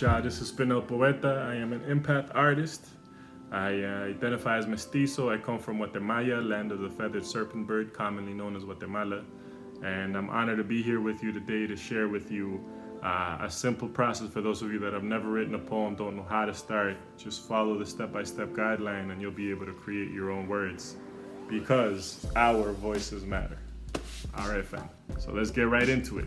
y'all? This is Poeta. I am an inPath artist. I identify as mestizo. I come from Guatemala, land of the feathered serpent bird, commonly known as Guatemala. And I'm honored to be here with you today to share with you a simple process for those of you that have never written a poem, don't know how to start. Just follow the step-by-step guideline and you'll be able to create your own words, because our voices matter. All right, fam. So let's get right into it.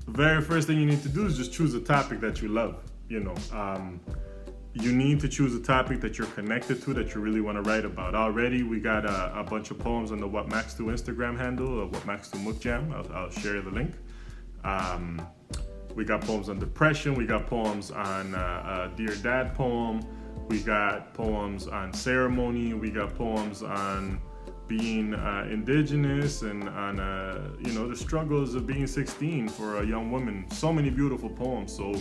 The very first thing you need to do is just choose a topic that you love. You need to choose a topic that you're connected to, that you really want to write about. Already, we got a bunch of poems on the What Max Do Instagram handle, What Max Do Mukjam. I'll share the link. We got poems on depression. We got poems on a Dear Dad poem. We got poems on ceremony. We got poems on being indigenous and on the struggles of being 16 for a young woman. So many beautiful poems. So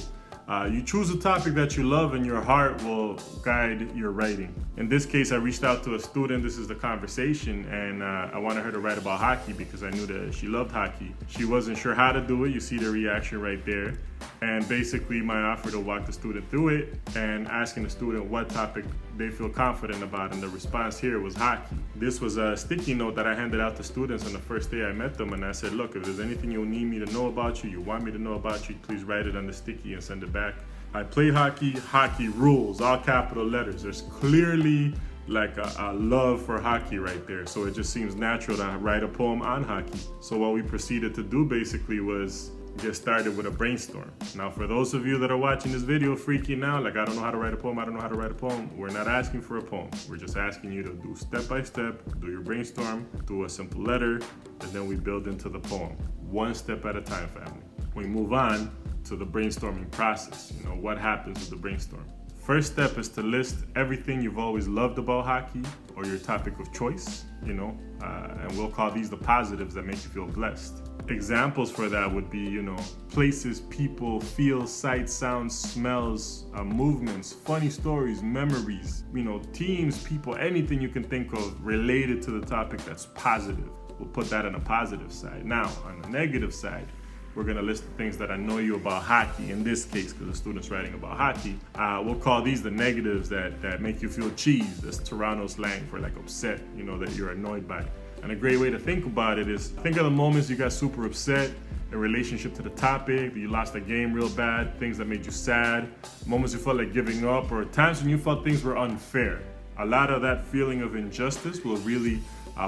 you choose a topic that you love and your heart will guide your writing. In this case, I reached out to a student. This is the conversation, and I wanted her to write about hockey because I knew that she loved hockey. She wasn't sure how to do it. You see the reaction right there. And basically my offer to walk the student through it and asking the student what topic they feel confident about, and the response here was hockey. This was a sticky note that I handed out to students on the first day I met them, and I said, look, if there's anything you need me to know about you, you want me to know about you, please write it on the sticky and send it back. I play hockey, hockey rules, all capital letters. There's clearly like a love for hockey right there. So it just seems natural to write a poem on hockey. So what we proceeded to do basically was get started with a brainstorm. Now, for those of you that are watching this video freaking out, like I don't know how to write a poem, we're not asking for a poem. We're just asking you to do step by step, do your brainstorm, do a simple letter, and then we build into the poem. One step at a time, family. We move on to the brainstorming process. What happens with the brainstorm? First step is to list everything you've always loved about hockey or your topic of choice, and we'll call these the positives that make you feel blessed. Examples for that would be, places, people, feels, sights, sounds, smells, movements, funny stories, memories, teams, people, anything you can think of related to the topic that's positive. We'll put that on a positive side. Now, on the negative side, we're gonna list the things that annoy you about hockey. In this case, because the student's writing about hockey, we'll call these the negatives that make you feel cheesed. That's Toronto slang for like upset, that you're annoyed by. And a great way to think about it is, think of the moments you got super upset in relationship to the topic, that you lost a game real bad, things that made you sad, moments you felt like giving up, or times when you felt things were unfair. A lot of that feeling of injustice will really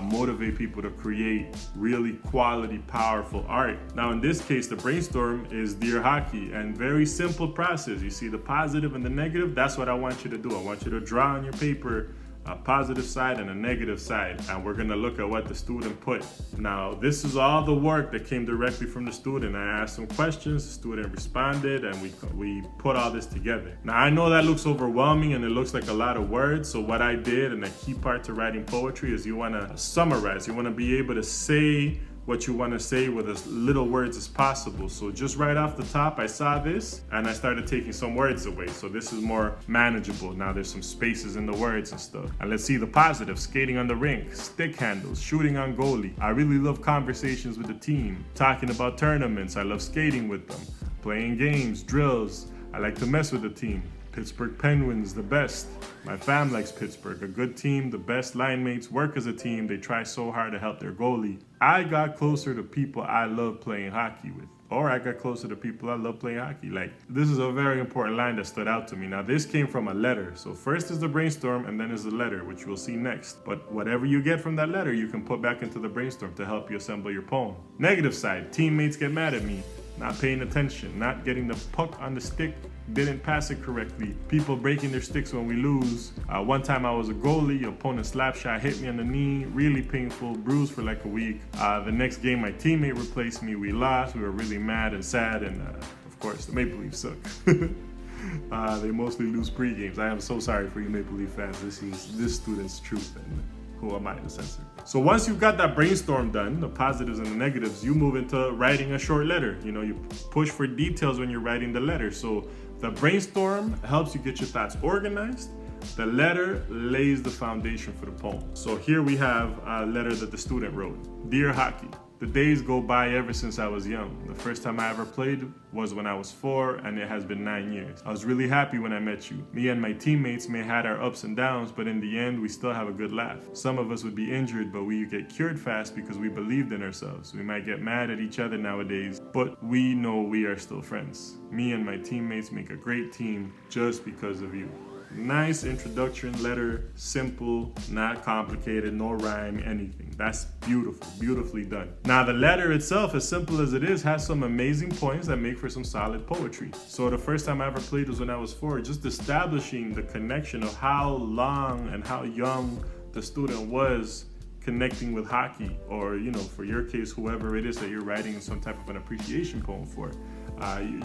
motivate people to create really quality, powerful art. Now, in this case, the brainstorm is Dear Hockey, and very simple process. You see the positive and the negative. That's what I want you to do. I want you to draw on your paper a positive side and a negative side, and we're gonna look at what the student put. Now, this is all the work that came directly from the student. I asked some questions, the student responded, and we put all this together. Now, I know that looks overwhelming and it looks like a lot of words, so what I did, and the key part to writing poetry, is you wanna summarize. You wanna be able to say what you want to say with as little words as possible. So just right off the top, I saw this and I started taking some words away. So this is more manageable. Now there's some spaces in the words and stuff. And let's see the positives: skating on the rink, stick handles, shooting on goalie. I really love conversations with the team, talking about tournaments. I love skating with them, playing games, drills. I like to mess with the team. Pittsburgh Penguins, the best. My fam likes Pittsburgh, a good team, the best line mates, work as a team. They try so hard to help their goalie. I got closer to people I love playing hockey with. Or I got closer to people I love playing hockey. This is a very important line that stood out to me. Now, this came from a letter. So first is the brainstorm and then is the letter, which we'll see next. But whatever you get from that letter, you can put back into the brainstorm to help you assemble your poem. Negative side: teammates get mad at me, not paying attention, not getting the puck on the stick, didn't pass it correctly, people breaking their sticks when we lose. One time I was a goalie, opponent slap shot hit me on the knee, really painful, bruised for like a week. The next game my teammate replaced me, we lost, we were really mad and sad, and of course the Maple Leafs suck. They mostly lose pre-games. I am so sorry for you Maple Leaf fans. This is this student's truth, and who am I to censor? So once you've got that brainstorm done, the positives and the negatives, you move into writing a short letter. You push for details when you're writing the letter. So the brainstorm helps you get your thoughts organized. The letter lays the foundation for the poem. So here we have a letter that the student wrote. Dear Hockey, The days go by ever since I was young. The first time I ever played was when I was 4, and it has been 9 years. I was really happy when I met you. Me and my teammates may had our ups and downs, but in the end, we still have a good laugh. Some of us would be injured, but we get cured fast because we believed in ourselves. We might get mad at each other nowadays, but we know we are still friends. Me and my teammates make a great team just because of you. Nice introduction letter, simple, not complicated, no rhyme, anything. That's beautiful, beautifully done. Now the letter itself, as simple as it is, has some amazing points that make for some solid poetry. So the first time I ever played was when I was 4, just establishing the connection of how long and how young the student was connecting with hockey, or, you know, for your case, whoever it is that you're writing some type of an appreciation poem for.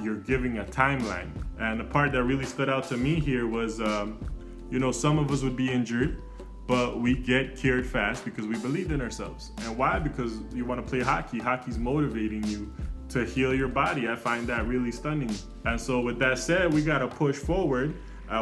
You're giving a timeline. And the part that really stood out to me here was, you know, some of us would be injured, but we get cured fast because we believed in ourselves. And why? Because you want to play hockey. Hockey's motivating you to heal your body. I find that really stunning. And so with that said, we got to push forward.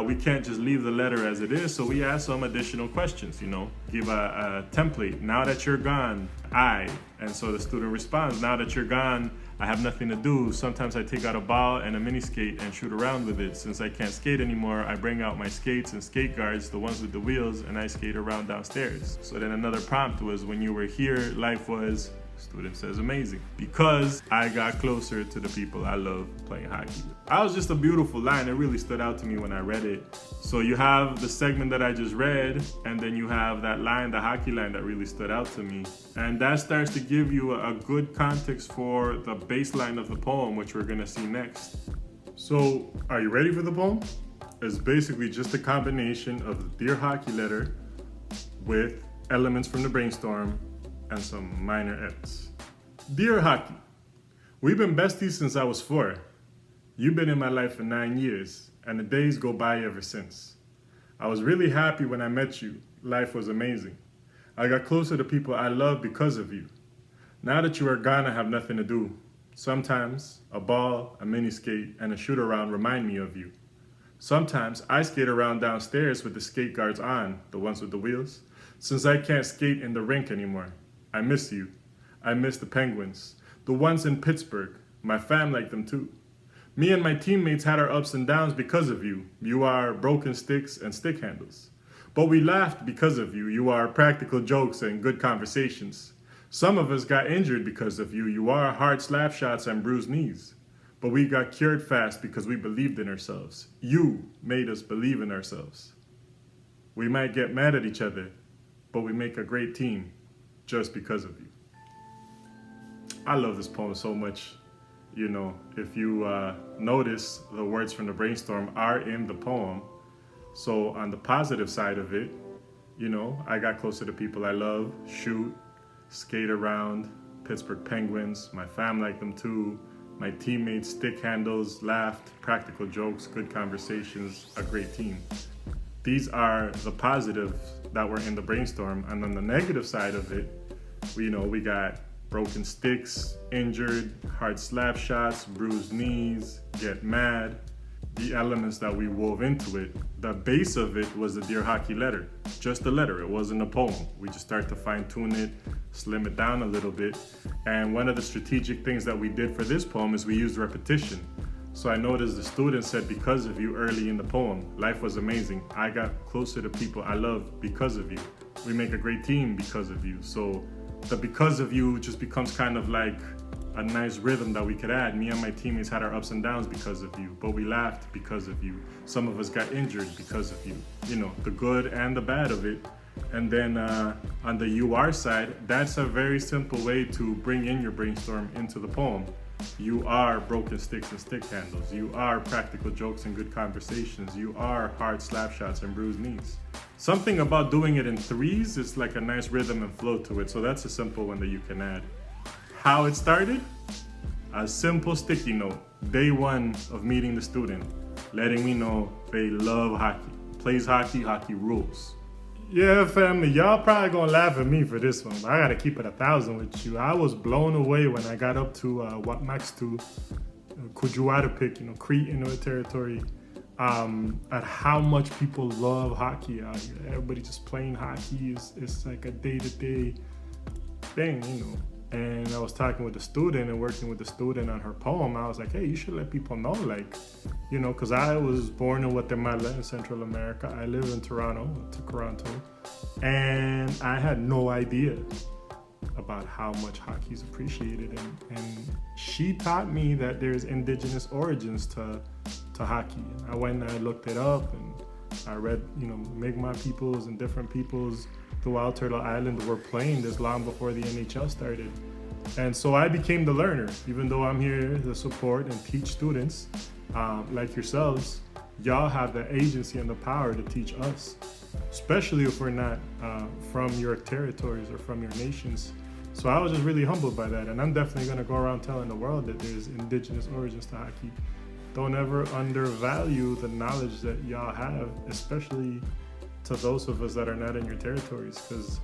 We can't just leave the letter as it is, so we ask some additional questions, you know, give a template. Now that you're gone, and so the student responds, now that you're gone, I have nothing to do. Sometimes I take out a ball and a mini skate and shoot around with it. Since I can't skate anymore, I bring out my skates and skate guards, the ones with the wheels, and I skate around downstairs. So then another prompt was, when you were here, life was, student says, amazing, because I got closer to the people I love playing hockey with. That was just a beautiful line. It really stood out to me when I read it. So you have the segment that I just read, and then you have that line, the hockey line, that really stood out to me. And that starts to give you a good context for the baseline of the poem, which we're gonna see next. So are you ready for the poem? It's basically just a combination of the Dear Hockey letter with elements from the Brainstorm and some minor edits. Dear Hockey, we've been besties since I was 4. You've been in my life for 9 years, and the days go by ever since. I was really happy when I met you. Life was amazing. I got closer to people I love because of you. Now that you are gone, I have nothing to do. Sometimes a ball, a mini skate, and a shoot around remind me of you. Sometimes I skate around downstairs with the skate guards on, the ones with the wheels, since I can't skate in the rink anymore. I miss you. I miss the Penguins, the ones in Pittsburgh. My fam liked them too. Me and my teammates had our ups and downs because of you. You are broken sticks and stick handles. But we laughed because of you. You are practical jokes and good conversations. Some of us got injured because of you. You are hard slap shots and bruised knees. But we got cured fast because we believed in ourselves. You made us believe in ourselves. We might get mad at each other, but we make a great team just because of you. I love this poem so much. You know, if you notice, the words from the Brainstorm are in the poem. So on the positive side of it, you know, I got closer to people I love, shoot, skate around, Pittsburgh Penguins, my fam liked them too, my teammates, stick handles, laughed, practical jokes, good conversations, a great team. These are the positives that were in the Brainstorm. And on the negative side of it, we got broken sticks, injured, hard slap shots, bruised knees, get mad, the elements that we wove into it. The base of it was the Dear Hockey letter, just a letter. It wasn't a poem. We just started to fine tune it, slim it down a little bit. And one of the strategic things that we did for this poem is we used repetition. So I noticed the student said, because of you, early in the poem. Life was amazing. I got closer to people I love because of you. We make a great team because of you. So the because of you just becomes kind of like a nice rhythm that we could add. Me and my teammates had our ups and downs because of you, but we laughed because of you. Some of us got injured because of you. You know, the good and the bad of it. And then on the you are side, that's a very simple way to bring in your Brainstorm into the poem. You are broken sticks and stick handles. You are practical jokes and good conversations. You are hard slap shots and bruised knees. Something about doing it in threes is like a nice rhythm and flow to it. So that's a simple one that you can add. How it started? A simple sticky note. Day 1 of meeting the student, letting me know they love hockey. Plays hockey, hockey rules. Yeah, family, y'all probably gonna laugh at me for this one, but I gotta keep it 1,000 with you. I was blown away when I got up to what max to Kujuatapik, Crete Inuit territory, at how much people love hockey out here. Everybody just playing hockey is like a day-to-day thing, And I was talking with the student and working with the student on her poem. I was like, hey, you should let people know, like, you know, because I was born in Guatemala in Central America. I live in Toronto, and I had no idea about how much hockey is appreciated. And she taught me that there's indigenous origins to hockey. I went and I looked it up, and I read, you know, Mi'kmaq peoples and different peoples throughout Turtle Island were playing this long before the NHL started. And so I became the learner, even though I'm here to support and teach students like yourselves. Y'all have the agency and the power to teach us, especially if we're not from your territories or from your nations. So I was just really humbled by that, and I'm definitely gonna go around telling the world that there's indigenous origins to hockey. Don't ever undervalue the knowledge that y'all have, especially to those of us that are not in your territories, because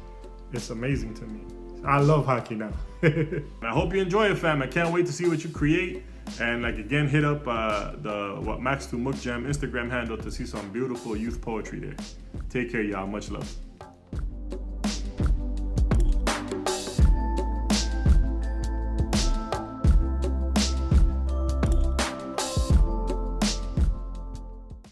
it's amazing to me. I love hockey now. I hope you enjoy it, fam. I can't wait to see what you create. And like, again, hit up the What Max to Mukjam Instagram handle to see some beautiful youth poetry there. Take care, y'all. Much love.